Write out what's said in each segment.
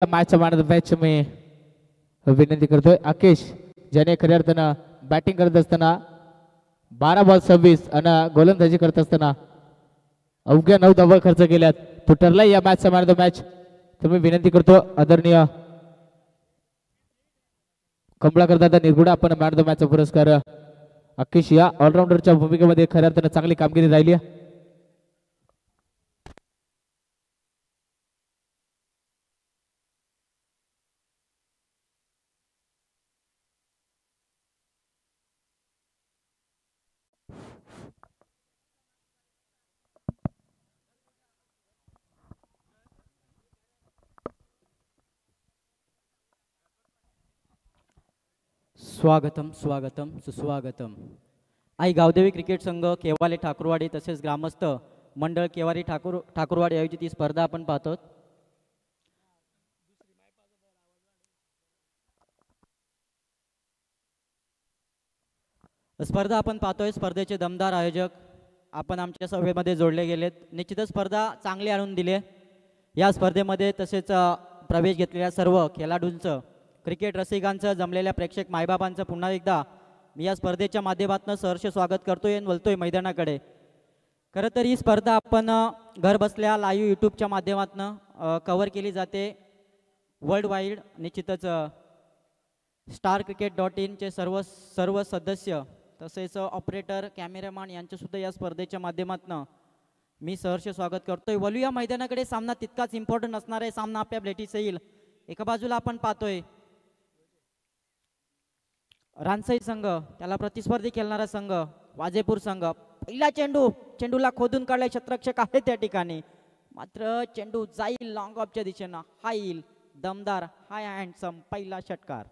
मॅचच्या man of the match मी विनंती करतोय अकेश, ज्याने खऱ्या अर्थानं बॅटिंग करत असताना 12 बॉल 26 आणि गोलंदाजी करत असताना अवघ्या 9 धावा खर्च केल्यात, तो ठरला या मॅचचा मॅन ऑफ द मॅच. तर मी विनंती करतो आदरणीय कमळा करता निर्गुणा आपण मॅन ऑफ द मॅचचा पुरस्कार अकेश या ऑलराऊंडरच्या भूमिकेमध्ये खऱ्या अर्थानं चांगली कामगिरी राहिली आहे. स्वागतम स्वागतम सुस्वागतम. आई गावदेवी क्रिकेट संघ केवाले ठाकूरवाडी तसेच ग्रामस्थ मंडळ केवारी ठाकूरवाडी आयोजित ही स्पर्धा आपण पाहतो. स्पर्धा आपण पाहतोय, स्पर्धेचे दमदार आयोजक आपण आमच्या सभेमध्ये जोडले गेलेत. निश्चितच स्पर्धा चांगली आणून दिली. या स्पर्धेमध्ये तसेच प्रवेश घेतलेल्या सर्व खेळाडूंचं, क्रिकेट रसिकांचं, जमलेल्या प्रेक्षक मायबाबांचं पुन्हा एकदा मी या स्पर्धेच्या माध्यमातून सहर्ष स्वागत करतोय आणि बोलतोय मैदानाकडे. खरं तर ही स्पर्धा आपण घर बसल्या लाईव्ह यूट्यूबच्या माध्यमातून कव्हर केली जाते वर्ल्ड वाईड. निश्चितच starcricket.in चे सर्व सदस्य तसेच ऑपरेटर, कॅमेरामॅन यांचंसुद्धा या स्पर्धेच्या माध्यमातून मी सहर्ष स्वागत करतोय. वळूया मैदानाकडे. सामना तितकाच इम्पॉर्टंट असणार आहे. सामना आपल्या भेटीस येईल. एका बाजूला आपण पाहतोय रानसई संघ, त्याला प्रतिस्पर्धी खेळणारा संघ वाजेपूर संघ. पहिला चेंडूला खोदून काढलाय, क्षेत्ररक्षक आहे त्या ठिकाणी, मात्र चेंडू जाईल लॉंग ऑफच्या दिशेनं. हा येईल दमदार, हाय हँडसम पहिला षटकार.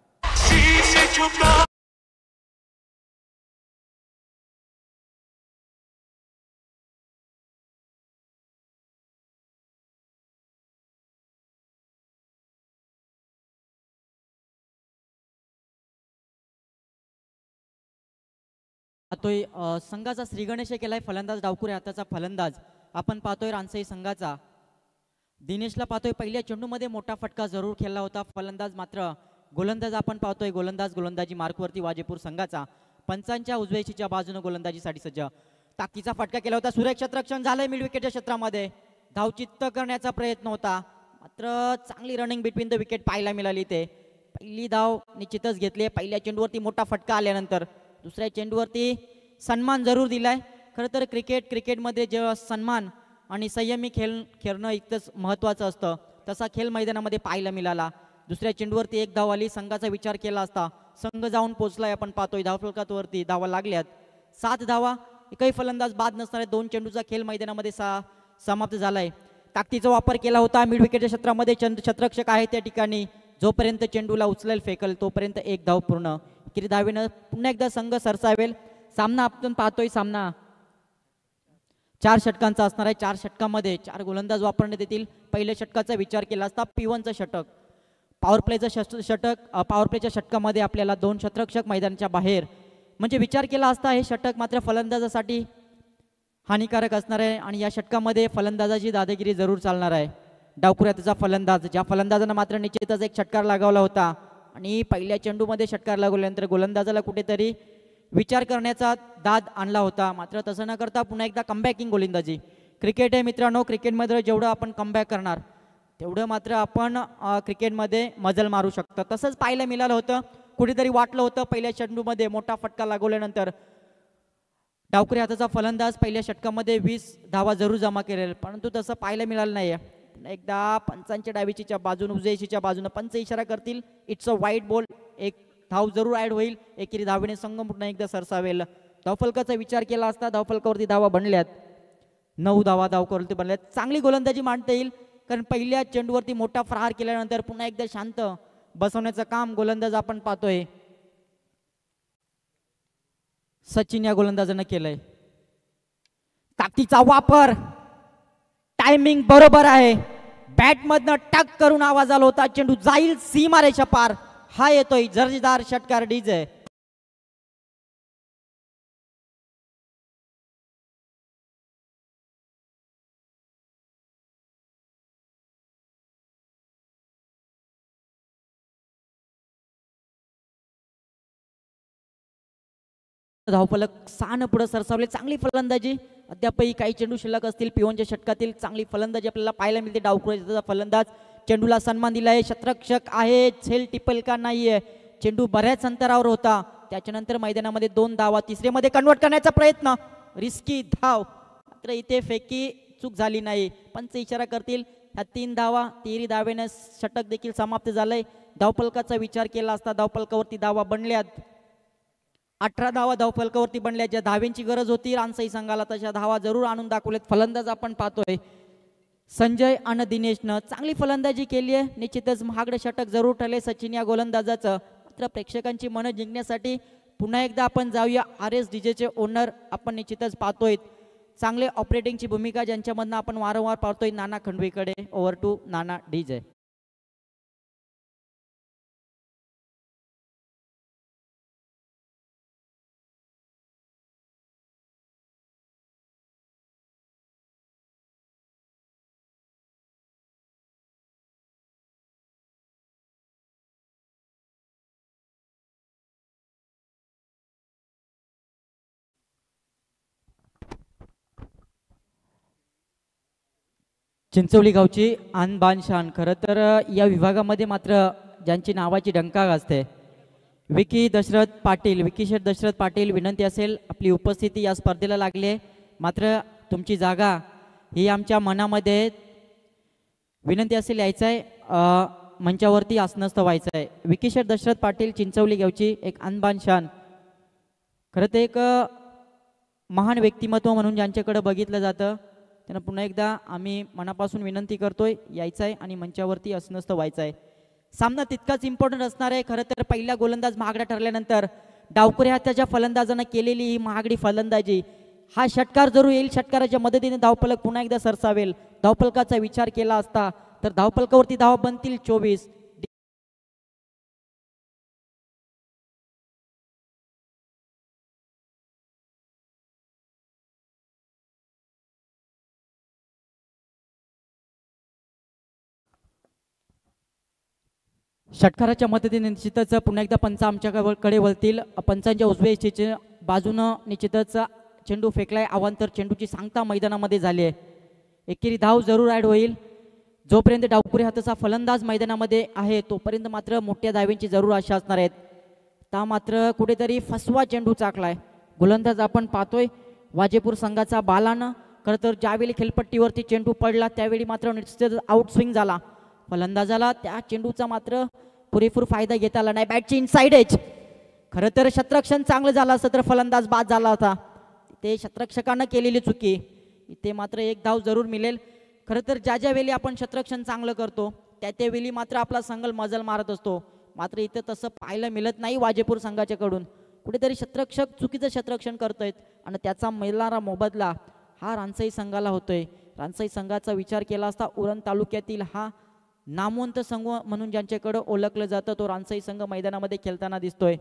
पाहतोय संघाचा श्रीगणेश केलाय फलंदाज. डावकुरे हाताचा फलंदाज आपण पाहतोय रानसई संघाचा दिनेशला पाहतोय. पहिल्या चेंडूमध्ये मोठा फटका जरूर खेळला होता फलंदाज, मात्र गोलंदाज आपण पाहतोय गोलंदाजी मार्कवरती वाजेपूर संघाचा. पंचांच्या उजव्याशीच्या बाजूने गोलंदाजीसाठी सज्ज. ताकदीचा फटका केला होता, सुरेख क्षेत्ररक्षण झालंय मिड विकेटच्या क्षेत्रामध्ये. धावचित्त करण्याचा प्रयत्न होता, मात्र चांगली रनिंग बिटवीन द विकेट पाहायला मिळाली. ते पहिली धाव निश्चितच घेतली. पहिल्या चेंडूवरती मोठा फटका आल्यानंतर दुसऱ्या चेंडूवरती सन्मान जरूर दिलाय. खरं तर क्रिकेटमध्ये जेव्हा सन्मान आणि संयमी खेळणं इतकंच महत्त्वाचं असतं, तसा खेळ मैदानामध्ये पाहायला मिळाला. दुसऱ्या चेंडूवरती एक धाव आली. संघाचा विचार केला असता संघ जाऊन पोचलाय. आपण पाहतोय धावफलकावरती धावा लागल्यात 7 धावा. एकही फलंदाज बाद नसणारे 2 चेंडूचा खेळ मैदानामध्ये समाप्त झालाय. ताकदीचा वापर केला होता मिड विकेटच्या क्षेत्रामध्ये. क्षेत्ररक्षक आहे त्या ठिकाणी, जोपर्यंत चेंडूला उचलेल फेकल तोपर्यंत एक धाव पूर्ण. किती धावेनं पुन्हा एकदा संघ सरसावेल. सामना आपण पाहतोय, सामना 4 षटकांचा असणार आहे. 4 षटकामध्ये 4 गोलंदाज वापरण्यात येतील. पहिल्या षटकाचा विचार केला असता P1चं षटक, पॉवर प्लेचं षटक. पॉवर प्लेच्या षटकामध्ये आपल्याला 2 क्षेत्ररक्षक मैदानाच्या बाहेर, म्हणजे विचार केला असता हे षटक मात्र फलंदाजासाठी हानिकारक असणार आहे. आणि या षटकामध्ये फलंदाजाची दादागिरी जरूर चालणार आहे. डावखुऱ्याचा फलंदाज, ज्या फलंदाजानं मात्र निश्चितच एक षटकार लगावला होता आणि पहिल्या चेंडूमध्ये षटकार लागवल्यानंतर गोलंदाजाला कुठेतरी विचार करण्याचा दाद आणला होता, मात्र तसं न करता पुन्हा एकदा कमबॅकिंग गोलंदाजी. क्रिकेट आहे मित्रांनो, क्रिकेटमध्ये जेवढं आपण कमबॅक करणार तेवढं मात्र आपण क्रिकेटमध्ये मजल मारू शकतो. तसंच पाहायला मिळालं होतं. कुठेतरी वाटलं होतं पहिल्या चेंडूमध्ये मोठा फटका लागवल्यानंतर डावखुरी हाताचा फलंदाज पहिल्या षटकामध्ये 20 धावा जरूर जमा केलेल्या, परंतु तसं पाहायला मिळालं नाही. एकदा पंचांच्या डावीच्या बाजून उजव्याशीच्या बाजूने पंच इशारा करतील, इट्स अ वाईट बॉल, एक धाव जरूर ऍड होईल. एकेरी धावेने संघ पुन्हा एकदा सरसावेल. धावफलकाचा विचार केला असता धावफलकावरती धावा बनल्यात 9 धावा धावफलकावरती बनल्यात. चांगली गोलंदाजी मांडता येईल, कारण पहिल्या चेंडूवरती मोठा प्रहार केल्यानंतर पुन्हा एकदा शांत बसवण्याचं काम गोलंदाज आपण पाहतोय सचिन या गोलंदाजानं केलंय. ताकदीचा वापर, टायमिंग बरोबर आहे. बॅटमधनं टक करून आवाज आला होता, चेंडू जाईल सीमारेषा पार. हा येतोय जर्जदार षटकार डीजे. धावफलक 6 पुढे सरसावले. चांगली फलंदाजी, अद्यापही काही चेंडू शिल्लक असतील. पिओनच्या षटकातील चांगली फलंदाजी आपल्याला पाहायला मिळते. डावखुऱ्याचा फलंदाज चेंडूला सन्मान दिलाय. शतरक्षक आहे, झेल टिपल का नाहीये. चेंडू बऱ्याच अंतरावर होता. त्याच्यानंतर मैदानामध्ये 2 धावा, तिसरेमध्ये कन्वर्ट करण्याचा प्रयत्न, रिस्की धाव, मात्र इथे फेकी चूक झाली नाही. पंच इशारा करतील. ह्या 3 धावा, 3 धावेने षटक देखील समाप्त झालंय. धावफलकाचा विचार केला असता धावफलकावरती धावा बनल्यात. 18 धावा धावफलकावरती बनल्या. ज्या धावेंची गरज होती रानसाई संघाला तशा धावा जरूर आणून दाखवलेत. फलंदाज आपण पाहतोय संजय आणि दिनेशनं चांगली फलंदाजी केली आहे. निश्चितच महागडे षटक जरूर ठरले सचिन या गोलंदाजाचं. मात्र प्रेक्षकांची मनं जिंकण्यासाठी पुन्हा एकदा आपण जाऊया. RS डीजेचे ओनर आपण निश्चितच पाहतोय. चांगले ऑपरेटिंगची भूमिका ज्यांच्यामधनं आपण वारंवार पाहतोय, नाना खंडवीकडे. ओव्हर टू नाना डीजे. चिंचवली गावची आन बान शान. खरं तर या विभागामध्ये मात्र ज्यांची नावाची डंका गाजते, विकी दशरथ पाटील, विकीशेठ दशरथ पाटील, विनंती असेल आपली उपस्थिती या स्पर्धेला लागली आहे. मात्र तुमची जागा ही आमच्या मनामध्ये, विनंती असेल यायचं आहे, मंचावरती आसनस्थ व्हायचं आहे. विकीशेठ दशरथ पाटील, चिंचवली गावची एक अनबान शान. खरं तर एक महान व्यक्तिमत्व म्हणून ज्यांच्याकडे बघितलं जातं त्यांना पुन्हा एकदा आम्ही मनापासून विनंती करतोय, यायचं आहे आणि मंचावरती आसनस्थ व्हायचं आहे. सामना तितकाच इम्पॉर्टंट असणार आहे. खरं तर पहिला गोलंदाज महागडा ठरल्यानंतर डावखुरे हाताच्या फलंदाजानं केलेली ही महागडी फलंदाजी, हा षटकार जरूर येईल. षटकाराच्या मदतीने धावफलक पुन्हा एकदा सरसावेल. धावफलकाचा विचार केला असता तर धावफलकावरती धावा बनतील 24. षटकाराच्या मदतीने निश्चितच पुन्हा एकदा पंच आमच्याकडे वळतील. पंचांच्या उजव्या इच्छेच्या बाजूनं निश्चितच चेंडू फेकलाय. अवांतर चेंडूची सांगता मैदानामध्ये झाली आहे. एकेरी धाव जरूर ॲड होईल. जोपर्यंत डावखुरे हाताचा फलंदाज मैदानामध्ये आहे तोपर्यंत मात्र मोठ्या धावेंची जरूर आशा असणार आहेत. ता मात्र कुठेतरी फसवा चेंडू चाकलाय. गोलंदाज आपण पाहतोय वाजेपूर संघाचा बालानं. खरं तर ज्यावेळी खेळपट्टीवरती चेंडू पडला त्यावेळी मात्र निश्चितच आउट स्विंग झाला. फलंदाजाला त्या चेंडूचा मात्र पुरेपूर फायदा घेता आला नाही. बॅटची इनसाइड एज. खरं तर शतरक्षण चांगलं झालं असतं तर फलंदाज बाद झाला होता. ते शतरक्षकानं केलेली चुकी. इथे मात्र एक धाव जरूर मिळेल. खरं तर ज्या वेळी आपण शतरक्षण चांगलं करतो त्यावेळी मात्र आपला संघ मजल मारत असतो. मात्र इथं तसं पाहायला मिळत नाही वाजेपूर संघाच्याकडून. कुठेतरी शतरक्षक चुकीचं शतरक्षण करतोय आणि त्याचा मिळणारा मोबदला हा रानसाई संघाला होतोय. रानसाई संघाचा विचार केला असता उरण तालुक्यातील हा नामवंत संघ म्हणून ज्यांच्याकडे ओळखलं जातं तो रानसाई संघ मैदानामध्ये खेळताना दिसतोय.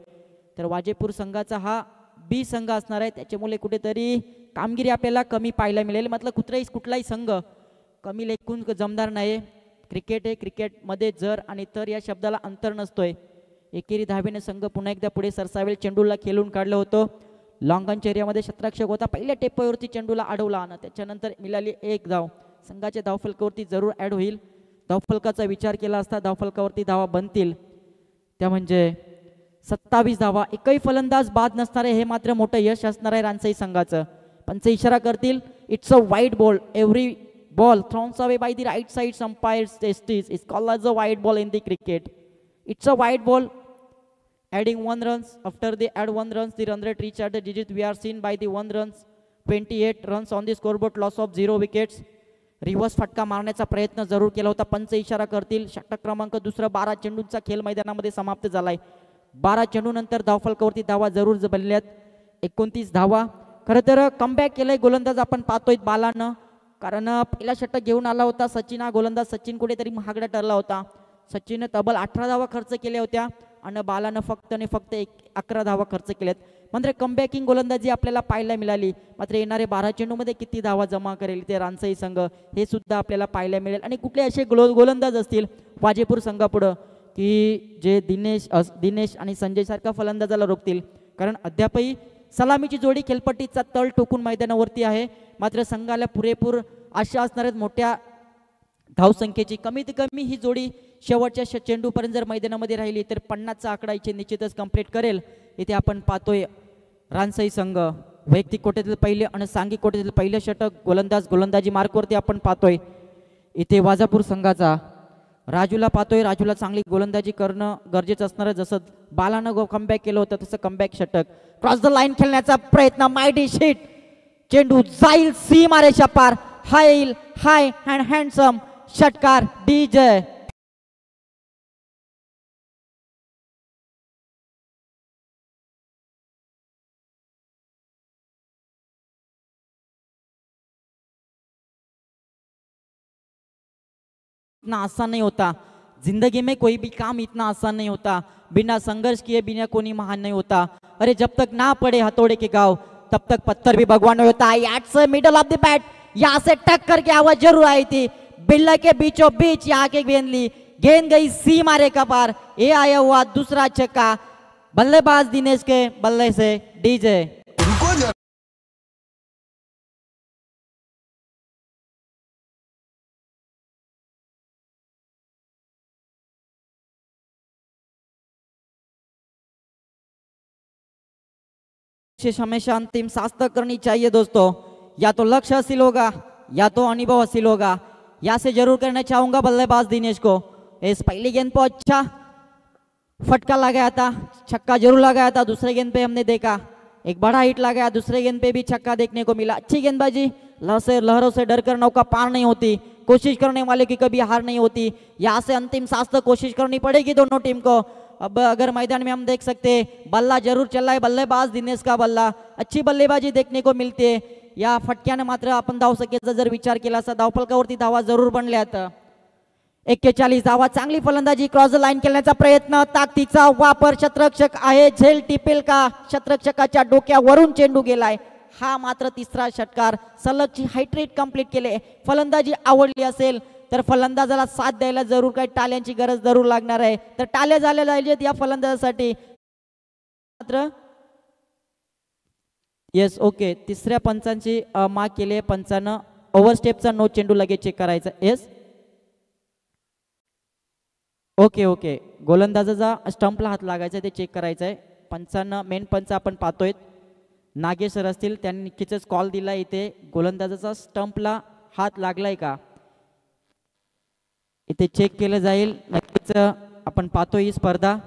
तर वाजेपूर संघाचा हा बी संघ असणार आहे. त्याच्यामुळे कुठेतरी कामगिरी आपल्याला कमी पाहायला मिळेल. मतलब कुठलाही संघ कमी लेखून जमदार नाही. क्रिकेट हे क्रिकेटमध्ये जर आणि तर या शब्दाला अंतर नसतोय. एकेरी धावेने संघ पुन्हा एकदा पुढे सरसावेल. चेंडूला खेळून काढलं होतं. लॉंगॉनच्या एरियामध्ये शतरक्षक होता. पहिल्या टेपवरती चेंडूला अडवला आणि त्याच्यानंतर मिळाली एक धाव. संघाच्या धावफलकावरती जरूर ॲड होईल. धावफलकाचा विचार केला असता धावफलकावरती धावा बनतील त्या म्हणजे 27 धावा. एकही फलंदाज बाद नसणारे हे मात्र मोठं यश असणार आहे रानसाई संघाचं. पंच इशारा करतील. It's a wide ball. Every ball thrown away by the right side umpire's testes is called as a wide ball in the cricket. It's a wide ball. Adding 1 runs. After they add 1 runs, the run rate reach at the digit we are seen by the 1 runs. 28 runs on the scoreboard. Loss of 0 wickets. Reverse फटका मारण्याचा प्रयत्न जरूर केला होता. पंच इशारा करतील. षटक क्रमांक दुसरा. 12 चेंडूंचा खेळ मैदानामध्ये समाप्त झालाय. 12 चेंडू नंतर धावफलकावरती धावा जरूर बनल्यात. 29 धावा. खरं तर कमबॅक केलंय गोलंदाज आपण पाहतोय बालानं. कारण पहिला षटक घेऊन आला होता सचिन. हा गोलंदाज सचिन कुठेतरी महागडा ठरला होता. सचिननं तब्बल 18 धावा खर्च केल्या होत्या आणि बालानं फक्त 11 धावा खर्च केल्यात. म्हणजे कमबॅकिंग गोलंदाजी आपल्याला पाहायला मिळाली. मात्र येणारे 12 चेंडूमध्ये किती धावा जमा करेल ते रानसाई संघ हे सुद्धा आपल्याला पाहायला मिळेल. आणि कुठले असे गोलंदाज असतील वाजेपूर संघापुढं की जे दिनेश आणि संजय सारखा फलंदाजाला रोखतील. कारण अद्यापही सलामीची जोडी खेळपट्टीचा तळ टोकून मैदानावरती आहे. मात्र संघाला पुरेपूर आशा असणार आहेत मोठ्या धावसंख्येची. कमीत कमी ही जोडी शेवटच्या चेंडूपर्यंत जर मैदानामध्ये राहिली तर 50चा आकडा इथे निश्चितच कंप्लीट करेल. इथे आपण पाहतोय रानसई संघ वैयक्तिक कोट्यातील पहिले आणि सांघिक कोट्यातील पहिले षटक गोलंदाजी मार्कवरती आपण पाहतोय. इथे वाजापूर संघाचा राजूला पाहतोय. राजूला चांगली गोलंदाजी करणं गरजेचं असणार आहे. जसं बालानं कमबॅक केलं होतं तसं कमबॅक षटक. क्रॉस द लाईन खेळण्याचा प्रयत्न, मायडी शीट, चेंडू जाईल सीमारेषा पार. हाय येईल, हाय अँड हँडसम षटकार डीजे. इतना आसान नहीं होता जिंदगी में, कोई भी काम इतना आसान नहीं होता. बिना संघर्ष किए बिना कोई महान नहीं होता. अरे जब तक ना पड़े हथौड़े के घाव तब तक पत्थर भी भगवान नहीं होता. याट्स मिडल ऑफ द बैट, यहाँ से टक्कर की आवाज जरूर आई थी. बिल्ला के बीचों बीच यहाँ के गेंद ली, गेंद गई सीमा रेखा पार. ये आया हुआ दूसरा छक्का बल्लेबाज दिनेश के बल्ले से डीजे. कोशिश हमेशा अंतिम सांस तक करनी चाहिए दोस्तों. या तो लक्ष्य हासिल होगा या तो अनुभव हासिल होगा. यहाँ से जरूर करना चाहूंगा बल्लेबाज दिनेश को. इस पहली गेंद पर अच्छा फटका लगाया था, छक्का जरूर लगाया था. दूसरे गेंद पे हमने देखा एक बड़ा हिट लगाया, दूसरे गेंद पे भी छक्का देखने को मिला. अच्छी गेंदबाजी. लहरों से डर कर नौका पार नहीं होती. कोशिश करने वाले की कभी हार नहीं होती. यहाँ से अंतिम सांस तक कोशिश करनी पड़ेगी दोनों टीम को. अब अगर मैदान में हम देख सकते हैं बल्ला जरूर चल रहा है, बल्लेबाज दिनेश का बल्ला. अच्छी बल्लेबाजी देखणे को मिळते. या फटक्याने मात्र आपण धावसंख्येचा जर विचार केला असता धावफलकावरती धावा जरूर बनल्यात. 41 धावा. चांगली फलंदाजी, क्रॉस लाईन केल्याचा प्रयत्न, ताकदीचा वापर. शतरक्षक आहे, झेल टिपेल का? शतरक्षकाच्या डोक्यावरून चेंडू गेलाय. हा मात्र तिसरा षटकार. सलगची हायट्रेट कंप्लीट केले. फलंदाजी आवडली असेल तर फलंदाजाला साथ द्यायला जरूर काही टाळ्यांची गरज जरूर लागणार आहे. तर टाळ्या झाल्या पाहिजेत या फलंदाजासाठी. मात्र येस ओके, तिसऱ्या पंचांची माग केली. पंचानं ओव्हरस्टेपचा नो चेंडू लगेच चेक करायचा. येस ओके ओके, गोलंदाजाचा स्टंपला हात लागायचा ते चेक करायचं आहे. पंचांना मेन पंच आपण पाहतोय नागेश सर असतील, त्यांनी नक्कीच कॉल दिला. इथे गोलंदाजाचा स्टंपला हात लागलाय का इथे चेक केलं जाईल. नक्कीच आपण पाहतोय ही स्पर्धा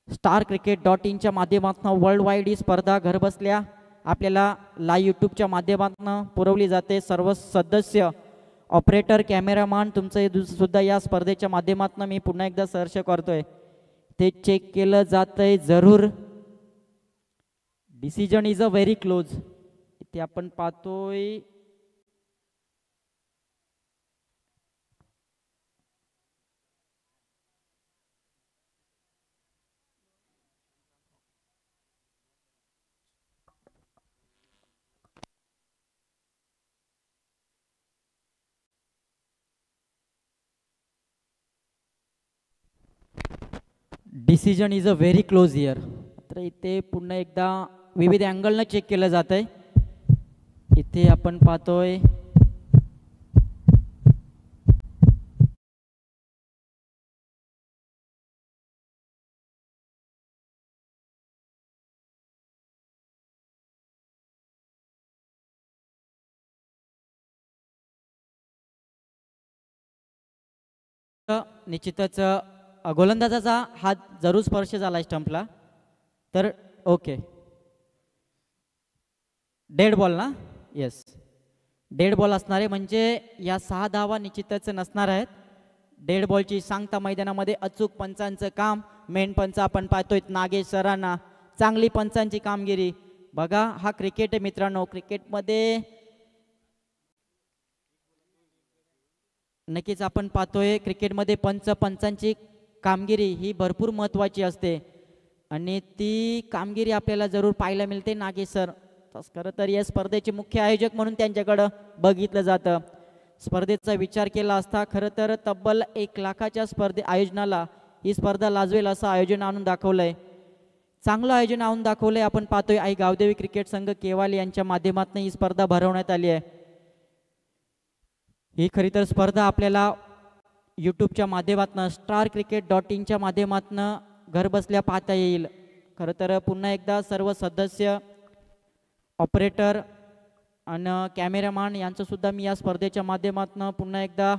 StarCricket.in माध्यमातून वर्ल्ड वाईड ही स्पर्धा घरबसल्या आपल्याला लाईव्ह यूट्यूबच्या माध्यमातून पुरवली जाते. सर्व सदस्य, ऑपरेटर, कॅमेरामॅन तुमचं सुद्धा या स्पर्धेच्या माध्यमातून मी पुन्हा एकदा सहर्ष करतोय. ते चेक केलं जातंय जरूर. Decision is a very close. इथे आपण पाहतोय decision is a very close here. तर इथे पुन्हा एकदा विविध अँगलनं चेक केलं जात आहे. इथे आपण पाहतोय निश्चितच गोलंदाजाचा हात जरूर स्पर्श झाला स्टंपला. तर ओके, डेड बॉल ना? येस, डेड बॉल असणार आहे. म्हणजे या 6 धावा निश्चितच नसणार आहेत. डेड बॉलची सांगता मैदानामध्ये अचूक पंचांचं काम. मेन पंच आपण पाहतोय नागेश सरांना. चांगली पंचांची कामगिरी बघा. हा क्रिकेट आहे मित्रांनो. क्रिकेटमध्ये नक्कीच आपण पाहतोय क्रिकेटमध्ये पंचांची कामगिरी ही भरपूर महत्त्वाची असते आणि ती कामगिरी आपल्याला जरूर पाहायला मिळते. नागेश सर खरं तर या स्पर्धेचे मुख्य आयोजक म्हणून त्यांच्याकडं बघितलं जातं. स्पर्धेचा विचार केला असता खरं तर तब्बल 1 लाखाच्या आयोजनाला ही स्पर्धा लाजवेल असं आयोजन आणून दाखवलंय. चांगलं आयोजन आणून दाखवलंय. आपण पाहतोय आई गावदेवी क्रिकेट संघ केवाल यांच्या माध्यमातून ही स्पर्धा भरवण्यात आली आहे. ही खरी तर स्पर्धा आपल्याला यूट्यूबच्या माध्यमातून starcricket.in माध्यमातून घर बसल्या पाहता येईल. खरं तर पुन्हा एकदा सर्व सदस्य, ऑपरेटर आणि कॅमेरामॅन यांचं सुद्धा मी या स्पर्धेच्या माध्यमातून पुन्हा एकदा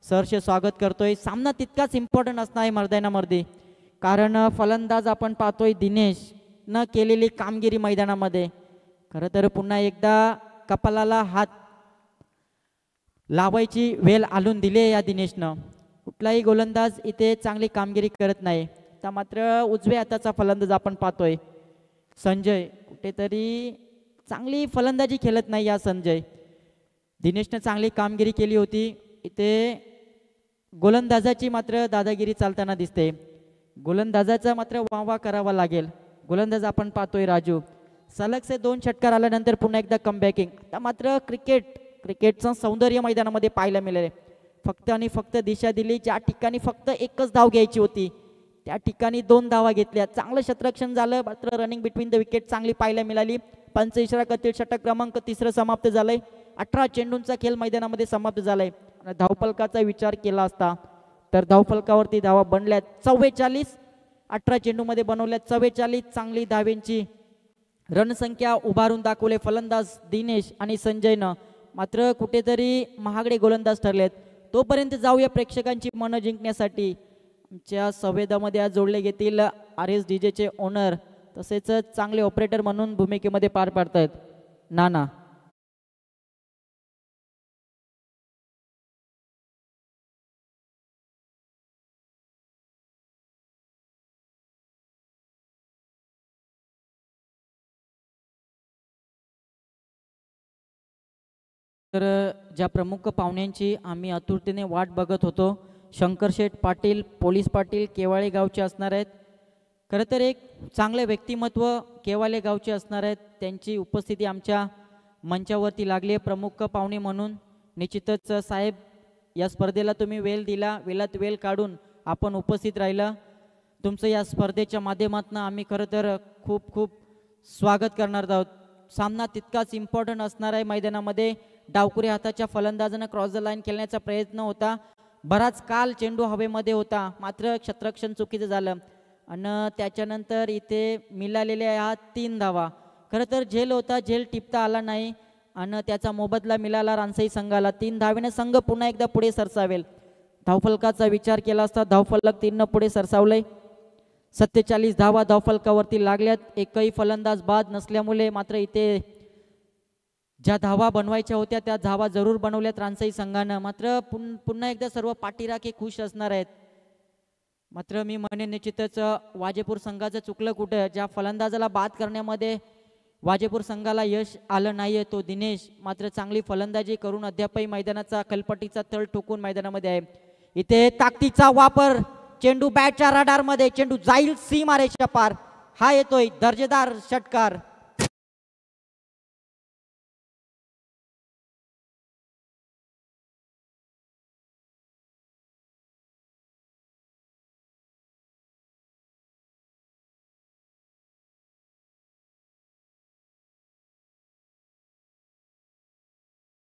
सहर्ष स्वागत करतोय. सामना तितकाच इम्पॉर्टंट असणार आहे मर्दानामर्दी, कारण फलंदाज आपण पाहतोय दिनेश न केलेली कामगिरी मैदानामध्ये. खरं तर पुन्हा एकदा कपालाला हात लावायची वेळ आणून दिली आहे या दिनेशनं. कुठलाही गोलंदाज इथे चांगली कामगिरी करत नाही. तर मात्र उजव्या हाताचा फलंदाज आपण पाहतोय संजय, कुठेतरी चांगली फलंदाजी खेळत नाही या संजय. दिनेशनं चांगली कामगिरी केली होती. इथे गोलंदाजाची मात्र दादागिरी चालताना दिसते. गोलंदाजाचा मात्र वावा करावा लागेल. गोलंदाज आपण पाहतोय राजू, सलगचे 2 षटकार आल्यानंतर पुन्हा एकदा कमबॅकिंग. आता मात्र क्रिकेटचं सौंदर्य मैदानामध्ये पाहायला मिळेल. फक्त आणि फक्त दिशा दिली. ज्या ठिकाणी फक्त एकच धाव घ्यायची होती त्या ठिकाणी 2 धावा घेतल्या. चांगलं क्षेत्ररक्षण झालं, मात्र रनिंग बिटवीन द विकेट चांगली पाहायला मिळाली. 5 षटकातील षटक क्रमांक 3 समाप्त झालंय. 18 चेंडूंचा खेळ मैदानामध्ये समाप्त झालाय. धावफलकाचा विचार केला असता तर धावफलकावरती धावा बनल्या 44. 18 चेंडूमध्ये बनवल्या 44 चांगली धावेंची रणसंख्या उभारून दाखवले फलंदाज दिनेश आणि संजयनं. मात्र कुठेतरी महागडे गोलंदाज ठरलेत. तोपर्यंत जाऊया प्रेक्षकांची मनं जिंकण्यासाठी. आमच्या संवेदामध्ये आज जोडले घेतील RSDJ चे ओनर, तसेच चांगले ऑपरेटर म्हणून भूमिकेमध्ये पार पाडतायत नाना. तर ज्या प्रमुख पाहुण्यांची आम्ही आतुरतेने वाट बघत होतो, शंकरशेठ पाटील, पोलीस पाटील केवाळे गावचे असणार आहेत. खरं तर एक चांगले व्यक्तिमत्व केवाळे गावचे असणार आहेत. त्यांची उपस्थिती आमच्या मंचावरती लागली आहे प्रमुख पाहुणे म्हणून. निश्चितच साहेब, या स्पर्धेला तुम्ही वेळ दिला, वेळात वेळ काढून आपण उपस्थित राहिला. तुमचं या स्पर्धेच्या माध्यमातून आम्ही खरं तर खूप खूप स्वागत करणार आहोत. सामना तितकाच इम्पॉर्टंट असणार आहे मैदानामध्ये. डावकुरे हाताच्या फलंदाजानं क्रॉस द लाईन खेळण्याचा प्रयत्न होता. बराच काल चेंडू हवेमध्ये होता, मात्र क्षेत्ररक्षण चुकीचं झालं आणि त्याच्यानंतर इथे मिळालेल्या ह्या 3 धावा. खरं तर झेल होता, झेल टिपता आला नाही आणि त्याचा मोबदला मिळाला रानसई संघाला. 3 धावेने संघ पुन्हा एकदा पुढे सरसावेल. धावफलकाचा विचार केला असता धावफलक 3 पुढे सरसावलंय. 47 धावा धावफलकावरती लागल्यात. एकही फलंदाज बाद नसल्यामुळे मात्र इथे ज्या धावा बनवायच्या होत्या त्या धावा जरूर बनवल्यात रानसई संघानं. मात्र पुन्हा एकदा सर्व पाठीराखे खुश असणार आहेत. मात्र मी म्हणेन निश्चितच वाजेपूर संघाचं चुकलं कुठं. ज्या फलंदाजाला बाद करण्यामध्ये वाजेपूर संघाला यश आलं नाहीये तो दिनेश, मात्र चांगली फलंदाजी करून अद्यापही मैदानाचा कलपटीचा तळ ठोकून मैदानामध्ये आहे. इथे ताकदीचा वापर, चेंडू बॅटच्या रडारमध्ये, चेंडू जाईल सीमारेषा पार. हा येतोय दर्जेदार षटकार.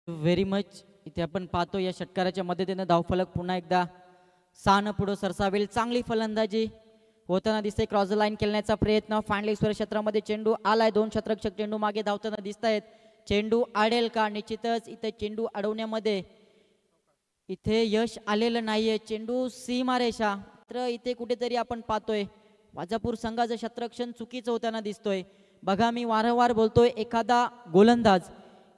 Very much. इथे आपण पाहतो या षटकाराच्या मदतीने धावफलक पुन्हा एकदा 6 पुढे सरसावेल. चांगली फलंदाजी होताना दिसते. क्रॉस लाईन खेळण्याचा प्रयत्न, फांडलेश्वर क्षेत्रामध्ये चेंडू आलाय. 2 क्षेत्ररक्षक चेंडू मागे धावताना दिसत आहेत. चेंडू अडेल का? निश्चितच इथे चेंडू अडवण्यामध्ये इथे यश आलेलं नाहीये. चेंडू सीमारेषा. तर इथे कुठेतरी आपण पाहतोय वाजापूर संघाचं क्षेत्ररक्षण चुकीचं होताना दिसतोय. बघा, मी वारंवार बोलतोय, एखादा गोलंदाज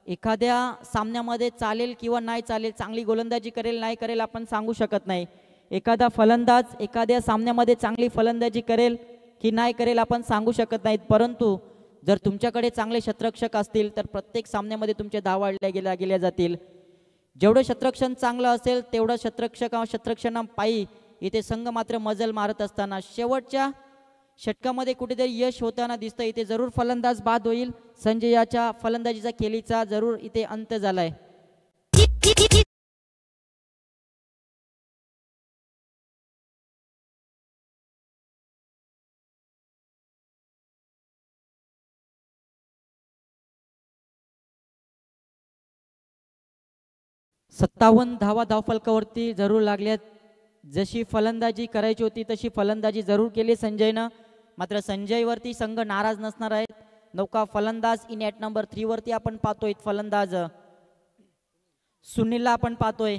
एखाद्या सामन्यामध्ये चालेल किंवा नाही चालेल, चांगली गोलंदाजी करेल नाही करेल आपण सांगू शकत नाही. एखादा फलंदाज एखाद्या सामन्यामध्ये चांगली फलंदाजी करेल की नाही करेल आपण सांगू शकत नाहीत. परंतु जर तुमच्याकडे चांगले क्षेत्ररक्षक असतील तर प्रत्येक सामन्यामध्ये तुमच्या धावा गेल्या जातील. जेवढं क्षेत्ररक्षण चांगलं असेल तेवढं क्षेत्ररक्षणापायी इथे संघ मात्र मजल मारत असताना शेवटच्या षटकामध्ये कुठेतरी यश होताना दिसतं. इथे जरूर फलंदाज बाद होईल. संजयाच्या फलंदाजीचा खेळीचा जरूर इथे अंत झालाय. 57 धावा धावफलकावरती जरूर लागल्यात. जशी फलंदाजी करायची होती तशी फलंदाजी जरूर केली संजयनं. मात्र संजयवरती संघ नाराज नसणार आहेत. नौका फलंदाज इन ॲट नंबर 3 वरती आपण पाहतोय. फलंदाज सुनीलला आपण पाहतोय.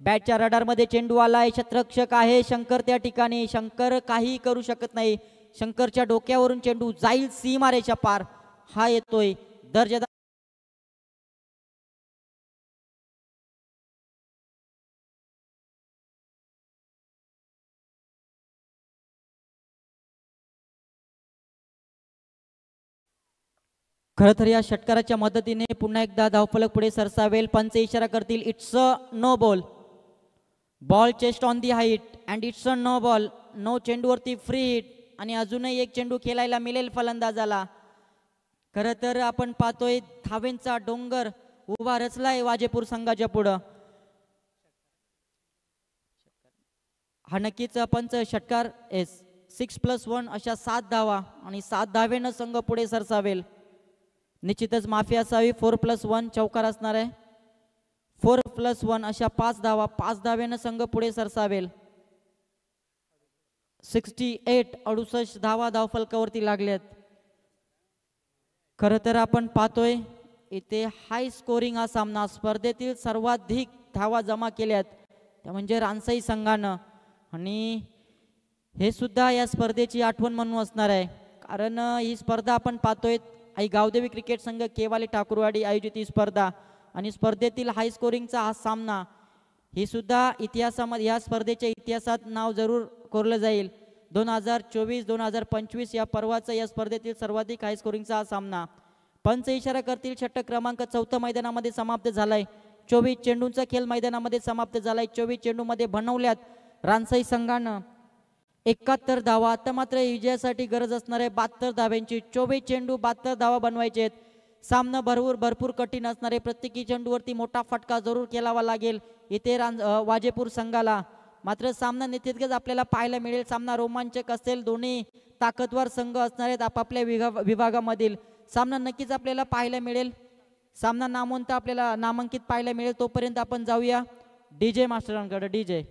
बॅटच्या रडारमध्ये चेंडू आलाय. क्षेत्ररक्षक आहे शंकर त्या ठिकाणी. शंकर काही करू शकत नाही. शंकरच्या डोक्यावरून चेंडू जाईल सीमारेषा पार. हा येतोय दर्जेदार. खरं तर या षटकाराच्या मदतीने पुन्हा एकदा धावफलक पुढे सरसावेल. पंच इशारा करतील it's a no ball. Ball chest on the height and it's a no ball. No चेंडूवरती फ्री हिट आणि अजूनही एक चेंडू खेळायला मिळेल फलंदाजाला. खरं तर आपण पाहतोय धावेंचा डोंगर उभा रचलाय वाजेपूर संघाच्या पुढं. हा नक्कीच पंच षटकार 6+1 अशा 7 धावा आणि 7 धावेनं संघ पुढे सरसावेल. निश्चितच माफी असावी. 4+1 चौकार असणार आहे. 4+1 अशा 5 धावा. 5 धावेनं संघ पुढे सरसावेल. 68 धावा धावफलकावरती लागल्यात. खरं तर आपण पाहतोय इथे हाय स्कोरिंग हा सामना. स्पर्धेतील सर्वाधिक धावा जमा केल्यात त्या म्हणजे रानसाई संघानं. आणि हे सुद्धा या स्पर्धेची आठवण म्हणून असणार आहे. कारण ही स्पर्धा आपण पाहतोय आई गावदेवी क्रिकेट संघ केवाली ठाकूरवाडी आयोजित ही स्पर्धा. आणि स्पर्धेतील हाय स्कोरिंगचा हा सामना ही सुद्धा इतिहासामध्ये या स्पर्धेच्या इतिहासात नाव जरूर कोरलं जाईल. 2024-2025 या पर्वाचा या स्पर्धेतील सर्वाधिक हाय स्कोरिंगचा हा सामना. पंच इशारा करतील षटक क्रमांक 4 मैदानामध्ये समाप्त झालाय. 24 चेंडूंचा खेळ मैदानामध्ये समाप्त झालाय. 24 चेंडूमध्ये बनवल्यात रानसाई संघानं 71 धावा. आता मात्र विजयासाठी गरज असणार आहे 72 धाव्यांची. 24 चेंडू 72 धावा बनवायचे आहेत. सामना भरपूर कठीण असणार आहे. प्रत्येकी चेंडूवरती मोठा फटका जरूर केलावा लागेल इथे वाजेपूर संघाला. मात्र सामना निश्चितच आपल्याला पाहायला मिळेल. सामना रोमांचक असेल. दोन्ही ताकदवार संघ असणार आहेत आपापल्या विभागामधील. सामना नक्कीच आपल्याला पाहायला मिळेल. सामना नामवंत आपल्याला नामांकित पाहायला मिळेल. तोपर्यंत आपण जाऊया डीजे मास्टरांकडे. डीजे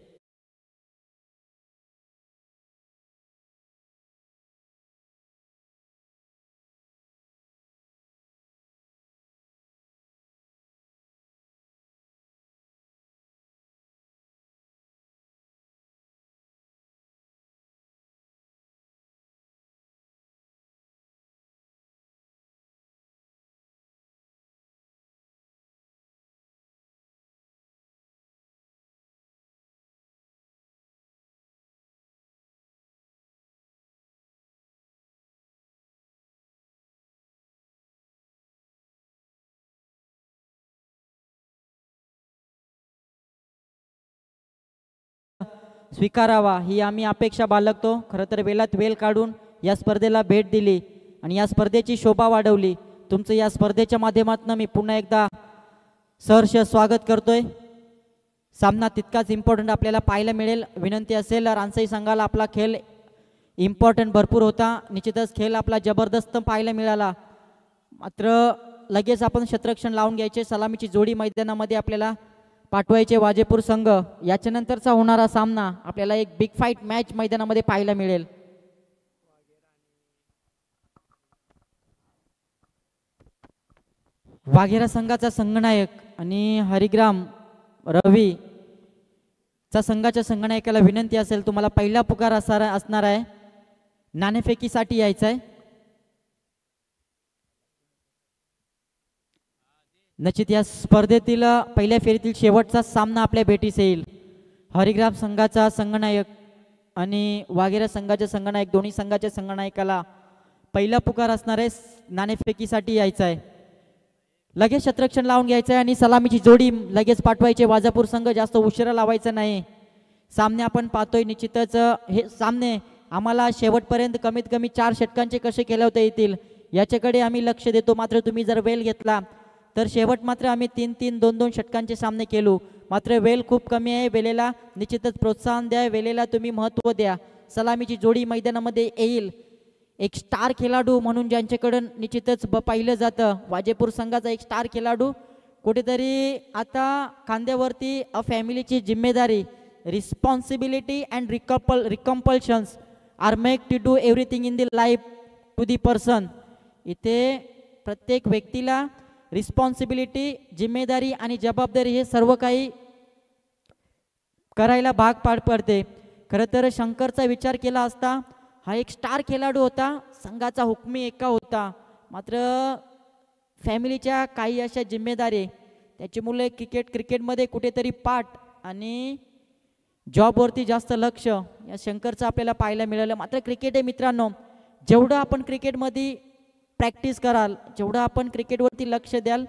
स्वीकारावा ही आम्ही अपेक्षा बाळगतो. खरं तर वेळात वेळ काढून या स्पर्धेला भेट दिली आणि या स्पर्धेची शोभा वाढवली. तुमचं या स्पर्धेच्या माध्यमातून मी पुन्हा एकदा सहर्ष स्वागत करतोय. सामना तितकाच इम्पॉर्टंट आपल्याला पाहायला मिळेल. विनंती असेल रानसाई संघाला आपला खेळ इम्पॉर्टंट भरपूर होता. निश्चितच खेळ आपला जबरदस्त पाहायला मिळाला. मात्र लगेच आपण क्षेत्ररक्षण लावून घ्यायचे. सलामीची जोडी मैदानामध्ये आपल्याला पाठवायचे वाजेपूर संघ. याच्यानंतरचा होणारा सामना आपल्याला एक बिग फाईट मॅच मैदानामध्ये पाहायला मिळेल. वाघेरा संघाचा संघनायक आणि हरिग्राम रवी चा संघाच्या संघनायकाला विनंती असेल तुम्हाला पहिला पुकार असणार आहे. नाणेफेकीसाठी यायचं आहे. निश्चित या स्पर्धेतील पहिल्या फेरीतील शेवटचा सामना आपल्या भेटीस येईल. हरिग्राम संघाचा संघनायक आणि वाघेरा संघाचे संघनायक दोन्ही संघाच्या संघनायकाला पहिला पुकार असणार आहे. नाणेफेकीसाठी यायचं आहे. लगेच क्षेत्ररक्षण लावून घ्यायचं आहे आणि सलामीची जोडी लगेच पाठवायचे. वाजापूर संघ जास्त उशिरा लावायचा नाही. सामने आपण पाहतोय. निश्चितच हे सामने आम्हाला शेवटपर्यंत कमीत कमी 4 षटकांचे कसे खेळवता येतील याच्याकडे आम्ही लक्ष देतो. मात्र तुम्ही जर वेळ घेतला तर शेवट मात्र आम्ही 3-3, 2-2 षटकांचे सामने केलो. मात्र वेळ खूप कमी आहे. वेळेला निश्चितच प्रोत्साहन द्या. वेळेला तुम्ही महत्त्व द्या. सलामीची जोडी मैदानामध्ये येईल. एक स्टार खेळाडू म्हणून ज्यांच्याकडून निश्चितच पाहिलं जातं वाजेपूर संघाचा एक स्टार खेळाडू कुठेतरी आता खांद्यावरती फॅमिलीची जिम्मेदारी, responsibility and recompulsions are make to do everything in the life to the person. इथे प्रत्येक व्यक्तीला रिस्पॉन्सिबिलिटी, जिम्मेदारी आणि जबाबदारी हे सर्व काही करायला भाग पडते. खरं तर शंकरचा विचार केला असता हा एक स्टार खेळाडू होता, संघाचा हुकमी एका होता, मात्र फॅमिलीच्या काही अशा जिम्मेदारी, त्याची मुले क्रिकेटमध्ये कुठेतरी पाठ आणि जॉबवरती जास्त लक्ष या शंकरचं आपल्याला पाहायला मिळालं. मात्र क्रिकेट आहे मित्रांनो, जेवढं आपण क्रिकेटमध्ये प्रॅक्टिस कराल, जेवढं आपण क्रिकेटवरती लक्ष द्याल,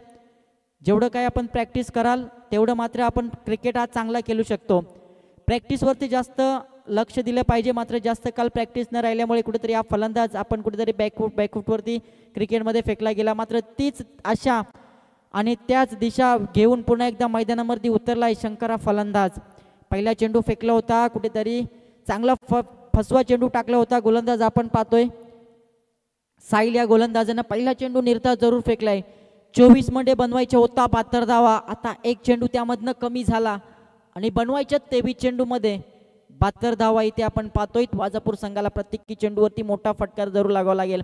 जेवढं काय आपण प्रॅक्टिस कराल तेवढं मात्र आपण क्रिकेट हा चांगला खेळू शकतो. प्रॅक्टिसवरती जास्त लक्ष दिलं पाहिजे, मात्र जास्त काल प्रॅक्टिस न राहिल्यामुळे कुठेतरी हा फलंदाज आपण कुठेतरी बॅकफूटवरती क्रिकेटमध्ये फेकला गेला. मात्र तीच आशा आणि त्याच दिशा घेऊन पुन्हा एकदा मैदानावरती उतरला आहे शंकर हा फलंदाज. पहिला चेंडू फेकला होता, कुठेतरी चांगला फसवा चेंडू टाकला होता गोलंदाज आपण पाहतोय. साहिल या गोलंदाजानं पहिला चेंडू निर्धार जरूर फेकलाय. 24 मध्ये बनवायचा होता 72 धावा, आता एक चेंडू त्यामधनं कमी झाला आणि बनवायच्या 23 चेंडूमध्ये 72 धावा इथे आपण पाहतोय. वाजापूर संघाला प्रत्येकी चेंडूवरती मोठा फटकार जरूर लागावा लागेल.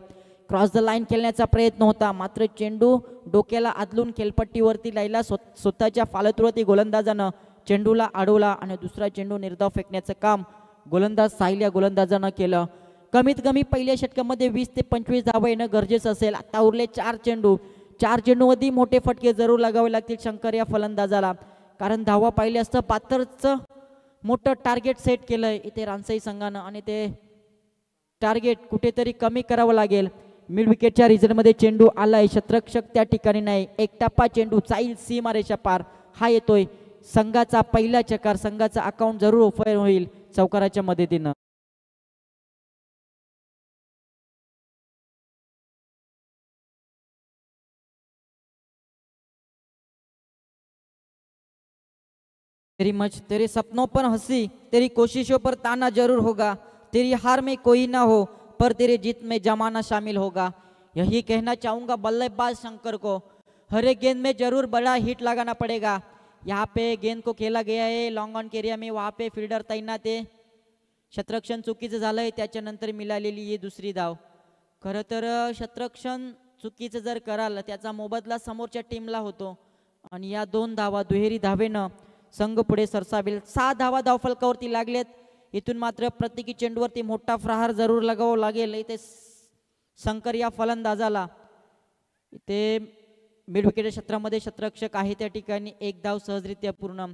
क्रॉस द लाईन खेळण्याचा प्रयत्न होता, मात्र चेंडू डोक्याला आदलून खेळपट्टीवरती लायला स्वतःच्या फालतूवरती गोलंदाजानं चेंडूला अडवला आणि दुसरा चेंडू निर्धाव फेकण्याचं काम गोलंदाज साहिल या गोलंदाजानं केलं. कमीत कमी पहिल्या षटकामध्ये 20 ते 25 धावा येणं गरजेचं असेल. आता उरले 4 चेंडू, 4 चेंडूमध्ये मोठे फटके जरूर लागावे लागतील शंकर या फलंदाजाला, कारण धावा पाहिले असतं 72चं मोठं टार्गेट सेट केलंय इथे रानसाई संघानं आणि ते टार्गेट कुठेतरी कमी करावं लागेल. मिड विकेटच्या रिझल्टमध्ये चेंडू आलाय, शतरक्षक त्या ठिकाणी नाही, एक टप्पा चेंडू जाईल सीमारेषा पार, हा येतोय संघाचा पहिला चकार. संघाचा अकाउंट जरूर ओपन होईल चौकाराच्या मदतीनं. तेरी मच तेरे सपनों पर हंसी, तेरी कोशिशों पर ताना जरूर होगा, तेरी हार में कोई ना हो पर तेरे जीत में जमाना शामिल होगा. यही कहना चाहूंगा बल्लेबाज शंकर को, हर एक गेंद में जरूर बड़ा हिट लगाना पड़ेगा. यहाँ पे गेंद को खेला गया है लॉन्ग ऑन एरिया में, वहाँ पे फील्डर तैनात आहे. शतरक्षण चुकीचं झालंय, त्याच्यानंतर मिळालेली ही दुसरी धाव. खरं तर शतरक्षण चुकीचं जर कराल त्याचा मोबदला समोरच्या टीमला होतो आणि या 2 धावा दुहेरी धावेनं संघ पुढे सरसावेल. 6 धावा धावफलकावरती लागलेत. इथून मात्र प्रत्येकी चेंडूवरती मोठा प्रहार जरूर लगावावा लागेल इथे शंकर या फलंदाजाला. इथे मिड विकेट क्षेत्रामध्ये शतरक्षक आहे त्या ठिकाणी 1 धाव सहजरित्या पूर्ण.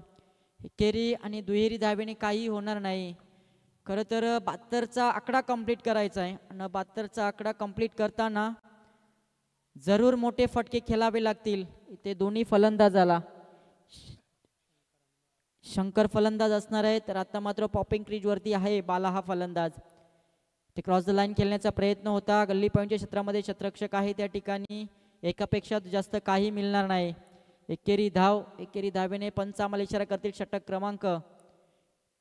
केरी आणि दुहेरी धावेने काही होणार नाही. खरं तर 72चा आकडा कंप्लीट करायचा आहे आणि 72चा आकडा कंप्लीट करताना जरूर मोठे फटके खेळावे लागतील इथे दोन्ही फलंदाजाला. शंकर फलंदाज असणार आहे, तर आता मात्र पॉपिंग क्रीजवरती आहे बाला हा फलंदाज. ते क्रॉस द लाईन खेळण्याचा प्रयत्न होता. गल्ली पॉईंटच्या क्षेत्रामध्ये शतरक्षक आहे त्या ठिकाणी, एकापेक्षा जास्त काही मिळणार नाही. एकेरी धावेने पंच आम्हाला इशारा करतील षटक क्रमांक.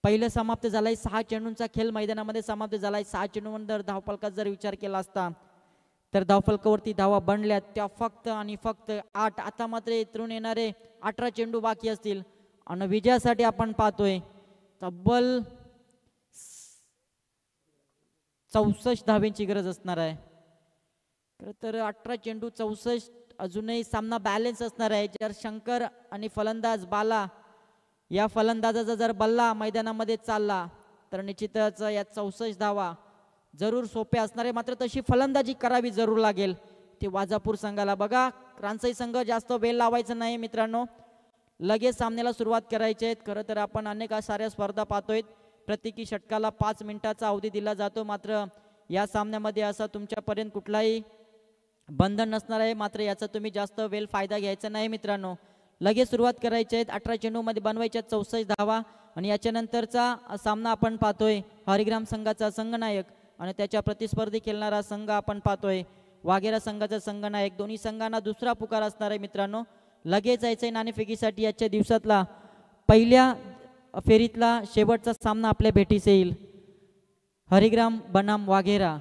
पहिलं समाप्त झालाय. 6 चेंडूंचा खेळ मैदानामध्ये समाप्त झालाय. 6 चेंडूंवर धावफलकाचा जर विचार केला असता तर धावफलकावरती धावा बनल्यात त्या फक्त आणि फक्त 8. आता मात्र इथून येणारे 18 चेंडू बाकी असतील आणि विजयासाठी आपण पाहतोय तब्बल 64 धावेंची गरज असणार आहे. खरं तर 18 चेंडू 64, अजूनही सामना बॅलन्स असणार आहे. जर शंकर आणि फलंदाज बाला या फलंदाजाचा जर बल्ला मैदानामध्ये चालला तर निश्चितच या 64 धावा जरूर सोप्या असणार आहे. मात्र तशी फलंदाजी करावी जरूर लागेल ते वाजापूर संघाला. बघा रानसाई संघ जास्त वेळ लावायचा नाही मित्रांनो, लगेच सामन्याला सुरुवात करायची आहे. खरं तर आपण अनेक साऱ्या स्पर्धा पाहतोय, प्रत्येकी षटकाला 5 मिनिटाचा अवधी दिला जातो. मात्र या सामन्यामध्ये असा तुमच्यापर्यंत कुठलाही बंधन नसणार आहे. मात्र याचा तुम्ही जास्त वेळ फायदा घ्यायचा नाही मित्रांनो, लगेच सुरुवात करायची आहे. 18 चेंडूमध्ये बनवायच्या 64 धावा आणि याच्यानंतरचा सामना आपण पाहतोय हरिग्राम संघाचा संघनायक आणि त्याच्या प्रतिस्पर्धी खेळणारा संघ आपण पाहतोय वाघेरा संघाचा संघनायक. दोन्ही संघांना दुसरा पुकार असणार आहे मित्रांनो. लगेच जायचंय नाणेफेकीसाठी. आजच्या दिवसातला पहिल्या फेरीतला शेवटचा सामना आपल्या भेटीस येईल. हरिग्राम बनाम वाघेरा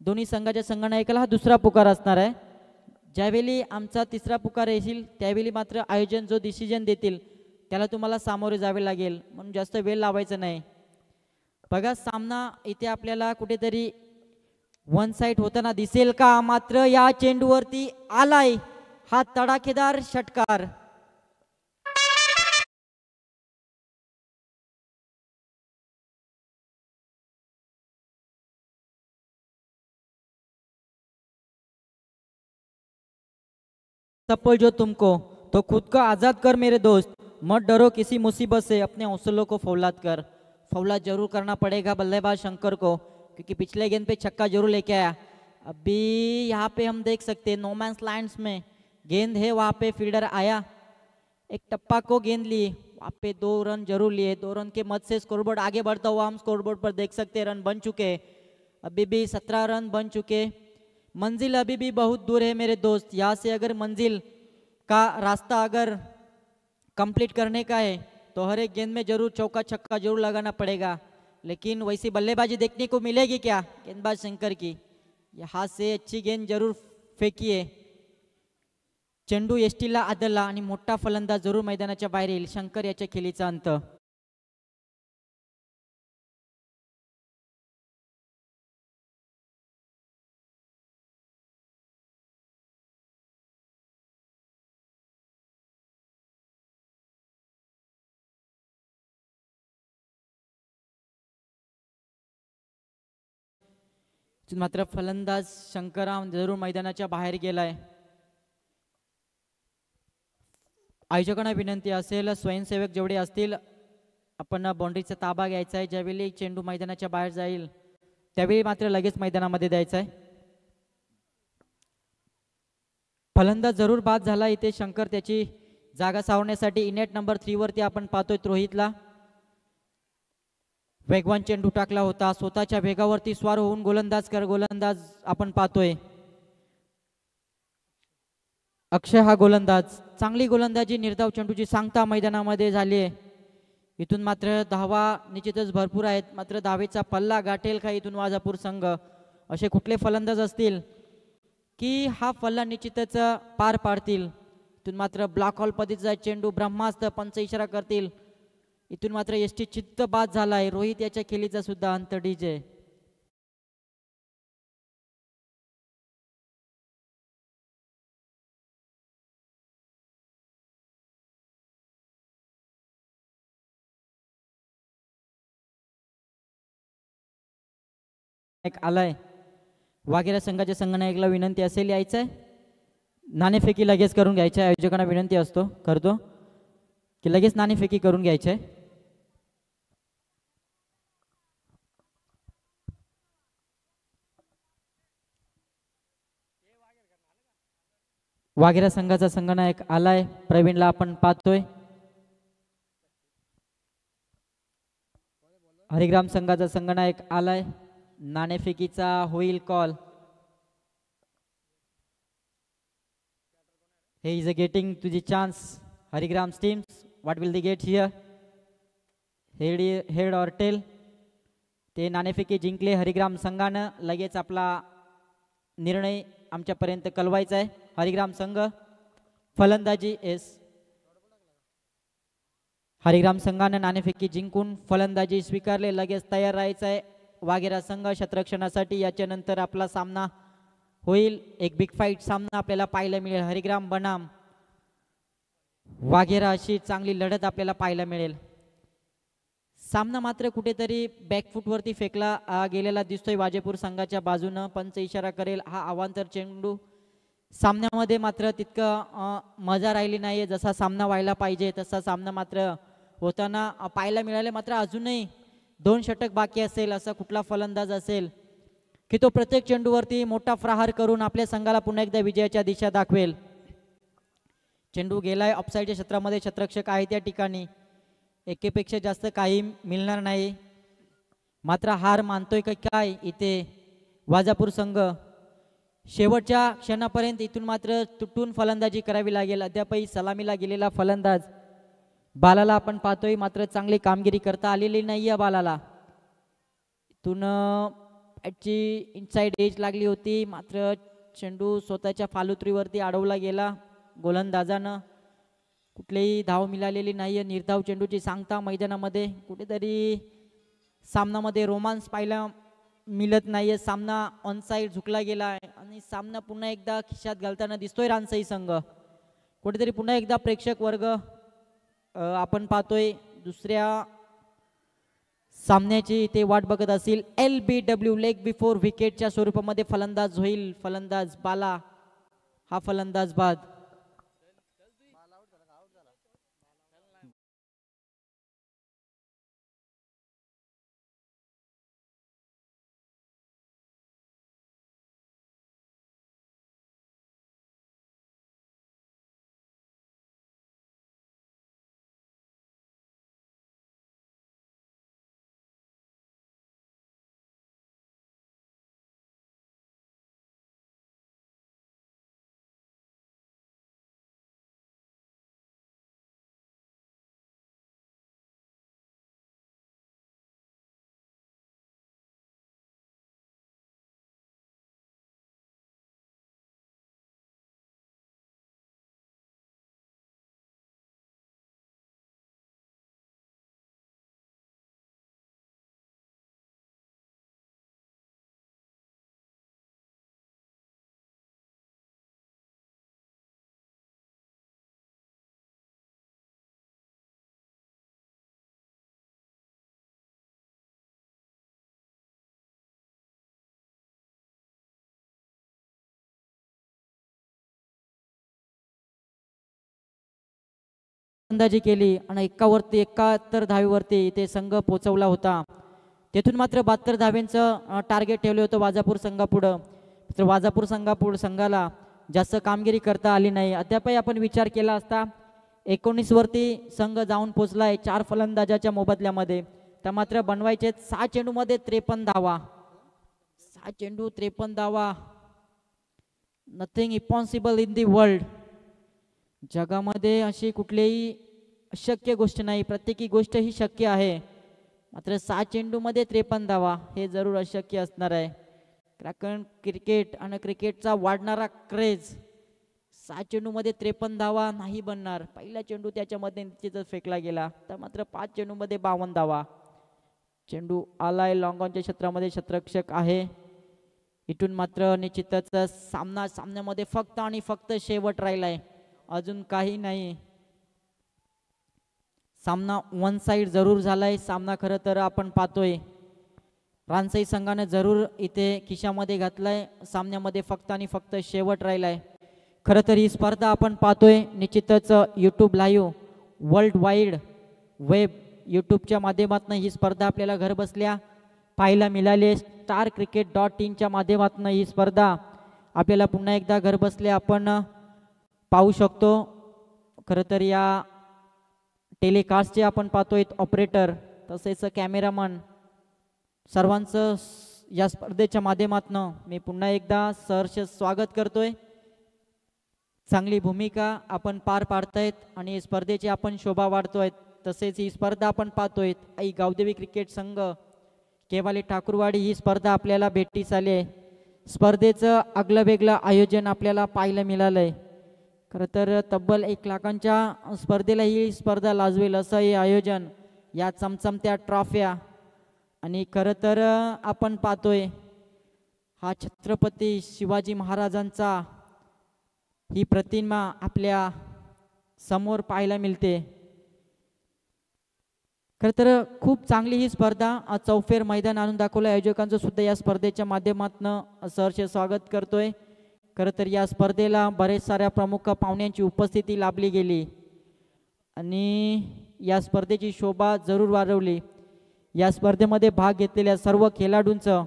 दोन्ही संघाच्या संघनायकाला हा दुसरा पुकार असणार आहे. ज्यावेळी आमचा तिसरा पुकार येईल त्यावेळी मात्र आयोजन जो डिसिजन देतील त्याला तुम्हाला सामोरे जावे लागेल, म्हणून जास्त वेळ लावायचा नाही. बघा सामना इथे आपल्याला कुठेतरी वन साइड होताना दिसेल का, मात्र या चेंडूवरती आलाय हा तडाखेदार षटकार. सपोल जो तुमको तो खुद को आजाद कर मेरे दोस्त, मत डरो किसी मुसीबत से, अपने हौसलों को फौलाद कर. फौलाद जरूर करना पड़ेगा बल्लेबाज शंकर को, क्योंकि पिछले गेंद पे छक्का जरूर लेके आया. अभी यहाँ पे हम देख सकते हैं नो मैंस लैंड्स में गेंद है, वहाँ पे फील्डर आया, एक टप्पा को गेंद ली, वहाँ पे 2 रन जरूर लिए. 2 रन के मद से स्कोरबोर्ड आगे बढ़ता हुआ हम स्कोरबोर्ड पर देख सकते हैं. रन बन चुके, अभी भी 17 रन बन चुके. मंजिल अभी भी बहुत दूर है मेरे दोस्त. यहाँ से अगर मंजिल का रास्ता अगर कंप्लीट करने का है तो हर एक गेंद में जरूर चौका छक्का जरूर लगाना पड़ेगा. लेकिन वैसी बल्लेबाजी देखने को मिलेगी क्या गेंदबाज शंकर की? यहाँ से अच्छी गेंद जरूर फेकी है. चेंडू एसटीला आदळला आणि मोठा फलंदाज जरूर मैदानाच्या बाहेर येईल. शंकर याच्या खेळीचा अंत. मात्र फलंदाज शंकरराव जरूर मैदानाच्या बाहेर गेलाय. आयोजकांना विनंती असेल, स्वयंसेवक जेवढे असतील आपण बाउंड्रीचा ताबा घ्यायचा आहे. ज्यावेळी चेंडू मैदानाच्या बाहेर जाईल त्यावेळी मात्र लगेच मैदानामध्ये द्यायचा आहे. फलंदाज जरूर बाद झाला इथे. शंकर त्याची जागा सावरण्यासाठी इनेट नंबर 3 वरती आपण पाहतोय रोहितला. वेगवान चेंडू टाकला होता, स्वतःच्या वेगावरती स्वार होऊन गोलंदाज आपण पाहतोय. अक्षय हा गोलंदाज, चांगली गोलंदाजी निर्धाव चेंडूची सांगता मैदानामध्ये झाली आहे. इथून मात्र धावा निश्चितच भरपूर आहेत, मात्र धावेचा पल्ला गाठेल का इथून वाजापूर संघ? असे कुठले फलंदाज असतील की हा पल्ला निश्चितच पार पाडतील? इथून मात्र ब्लॉक हॉल पद्धतीचा चेंडू ब्रह्मास्त्र पंच इशारा करतील. इथून मात्र एसटी चित्त बाद झालाय. रोहित याच्या खेळीचा सुद्धा अंत. डीजे एक आलाय. वाघेरा संघाच्या संघनायकला विनंती असेल यायचंय. नाणेफेकी लगेच करून घ्यायच्या. आयोजकांना विनंती करतो की लगेच नाणेफेकी करून घ्यायचे. वाघेरा संघाचा संघनायक आलाय. प्रवीणला आपण पाहतोय. हरिग्राम संघाचा संघनायक आलाय. नाणेफेकीचा होईल call. He is a getting to the chance. हरिग्राम teams, what will they get here? Head or tail? ते नाणेफेकी जिंकले हरिग्राम संघानं. लगेच आपला निर्णय आमच्यापर्यंत कळवायचा आहे. हरिग्राम संघ फलंदाजी हरिग्राम संघानं नाणेफेकी जिंकून फलंदाजी स्वीकारले. लगेच तयार राहायचं आहे वाघेरा संघ क्षेत्ररक्षणासाठी. याच्या नंतर आपला सामना होईल. एक बिग फाईट सामना आपल्याला पाहायला मिळेल. हरिग्राम बनाम वाघेरा अशी चांगली लढत आपल्याला पाहायला मिळेल. सामना मात्र कुठेतरी बॅकफूटवरती फेकला गेलेला दिसतोय वाजेपूर संघाच्या बाजूनं. पंच इशारा करेल. हा अवांतर चेंडू सामन्यामध्ये मात्र तितकं मजा राहिली नाही. जसा सामना व्हायला पाहिजे तसा सामना मात्र होताना पाहायला मिळाले. मात्र अजूनही 2 षटक बाकी असेल. असा कुठला फलंदाज असेल की तो प्रत्येक चेंडूवरती मोठा प्रहार करून आपल्या संघाला पुन्हा एकदा विजयाच्या दिशा दाखवेल. चेंडू गेलाय ऑफसाईडच्या क्षेत्रामध्ये. क्षेत्ररक्षक आहे त्या ठिकाणी. एकेपेक्षा जास्त काही मिळणार नाही. मात्र हार मानतोय का काय इथे वाजापूर संघ? शेवटच्या क्षणापर्यंत इथून मात्र तुटून फलंदाजी करावी लागेल. अद्यापही सलामीला गेलेला फलंदाज बालाला आपण पाहतोय. मात्र चांगली कामगिरी करता आलेली नाही आहे बालाला. इथून बॅटची इनसाइड एज लागली होती. मात्र चेंडू स्वतःच्या फालुत्रीवरती अडवला गेला गोलंदाजानं. कुठलीही धाव मिळालेली नाही आहे. निर्धाव चेंडूची सांगता मैदानामध्ये. कुठेतरी सामनामध्ये रोमांस पाहायला मिळत नाही आहे. सामना ऑन साईड झुकला गेला आहे आणि सामना पुन्हा एकदा खिशात घालताना दिसतोय रानसई संघ. कुठेतरी पुन्हा एकदा प्रेक्षक वर्ग आपण पाहतोय दुसऱ्या सामन्याची ते वाट बघत असेल. LBW लेग बिफोर विकेटच्या स्वरूपामध्ये फलंदाज होईल. फलंदाज बाला, हा फलंदाज बाद. फलंदाजी केली आणि 71 धावेवरती ते संघ पोहोचवला होता. तेथून मात्र 72 धावेंचं टार्गेट ठेवलं होतं वाजापूर संघापुढं. तर वाजापूर संघाला जास्त कामगिरी करता आली नाही. अद्यापही आपण विचार केला असता 19 वरती संघ जाऊन पोचलाय 4 फलंदाजाच्या मोबदल्यामध्ये. तर मात्र बनवायचे 6 चेंडूमध्ये 53 धावा. 6 चेंडू 53 धावा. Nothing impossible in the world. जगामध्ये अशी कुठलीही अशक्य गोष्ट नाही, प्रत्येकी गोष्ट ही शक्य आहे. मात्र 6 चेंडूमध्ये 53 धावा हे जरूर अशक्य असणार आहे. कारण क्रिकेट आणि क्रिकेटचा वाढणारा क्रेज 6 चेंडूमध्ये 53 धावा नाही बनणार. पहिला चेंडू त्याच्यामध्ये निश्चितच फेकला गेला. तर मात्र 5 चेंडूमध्ये 52 धावा. चेंडू आलाय लॉंगॉनच्या क्षेत्रामध्ये, क्षेत्ररक्षक आहे. इथून मात्र निश्चितच सामन्यामध्ये फक्त आणि फक्त शेवट राहिलाय, अजून काही नाही. सामना वन साइड जरूर झालाय. सामना खरं तर आपण पाहतोय रानसई संघाने जरूर इथे खिशामध्ये घातलाय. सामन्यामध्ये फक्त आणि फक्त शेवट राहिलाय. खरं तर ही स्पर्धा आपण पाहतोय निश्चितच YouTube live world wide web यूट्यूबच्या माध्यमातून ही स्पर्धा आपल्याला घर बसल्या पाहायला मिळाली. starcricket.in माध्यमातून ही स्पर्धा आपल्याला पुन्हा एकदा घर बसल्या आपण पाहू शकतो. खरं तर या टेलिकास्टचे आपण पाहतोय ऑपरेटर तसेच कॅमेरामन सर्वांचं या स्पर्धेच्या माध्यमातून मी पुन्हा एकदा सहर्ष स्वागत करतोय. चांगली भूमिका आपण पार पाडतायत आणि स्पर्धेची आपण शोभा वाढतोय. तसेच ही स्पर्धा आपण पाहतोय आई गावदेवी क्रिकेट संघ केवाली ठाकूरवाडी ही स्पर्धा आपल्याला भेटीस आली आहे. स्पर्धेचं आगलं वेगळं आयोजन आपल्याला पाहायला मिळालंय. खरं तर तब्बल 1 लाखांच्या स्पर्धेला ही स्पर्धा लाजवेल असं हे आयोजन, या चमचमत्या ट्रॉफ्या. आणि खरं तर आपण पाहतोय हा छत्रपती शिवाजी महाराजांचा ही प्रतिमा आपल्या समोर पाहायला मिळते. खरं तर खूप चांगली ही स्पर्धा चौफेर मैदान आणून दाखवलं. आयोजकांचं सुद्धा या स्पर्धेच्या माध्यमातून सहर्ष स्वागत करतोय. खरं तर या स्पर्धेला बरेच साऱ्या प्रमुख पाहुण्यांची उपस्थिती लाभली गेली आणि या स्पर्धेची शोभा जरूर वाढवली. या स्पर्धेमध्ये भाग घेतलेल्या सर्व खेळाडूंचं,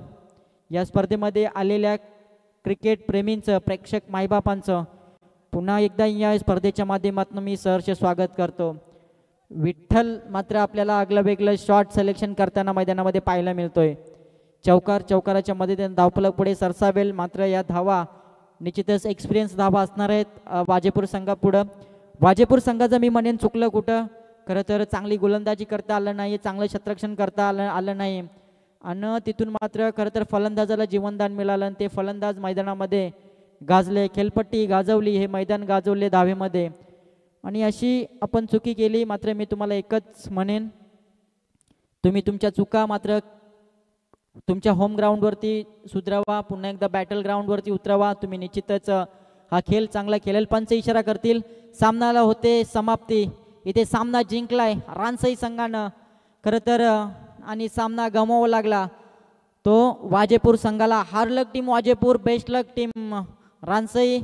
या स्पर्धेमध्ये आलेल्या क्रिकेट प्रेमींचं, प्रेक्षक मायबापांचं पुन्हा एकदा या स्पर्धेच्या माध्यमातून मी सहर्ष स्वागत करतो. विठ्ठल मात्र आपल्याला आगलं वेगळं शॉट सिलेक्शन करताना मैदानामध्ये पाहायला मिळतोय. चौकाराच्या मध्ये धावफलक पुढे सरसावेल. मात्र या धावा निश्चितच एक्सपिरियन्स धावा असणार आहेत वाजेपूर संघापुढं. वाजेपूर संघाचं मी म्हणेन चुकलं कुठं. खरं तर चांगली गोलंदाजी करता आलं नाही, चांगलं क्षेत्ररक्षण करता आलं नाही आणि तिथून मात्र खरं तर फलंदाजाला जीवनदान मिळालं आणि ते फलंदाज मैदानामध्ये गाजले, खेळपट्टी गाजवली, हे मैदान गाजवले धावेमध्ये. आणि अशी आपण चुकी केली. मात्र मी तुम्हाला एकच म्हणेन, तुम्ही तुमच्या चुका मात्र तुमच्या होम ग्राउंडवरती सुधरवा, पुन्हा एकदा बॅटल ग्राउंडवरती उतरवा. तुम्ही निश्चितच हा खेळ चांगला खेळेल. पंच इशारा करतील, सामनाला होते समाप्ती. इथे सामना जिंकलाय रानसई संघानं खरं तर, आणि सामना गमावा लागला तो वाजेपूर संघाला. हार्ड लक टीम वाजेपूर, बेस्ट लक टीम रानसई.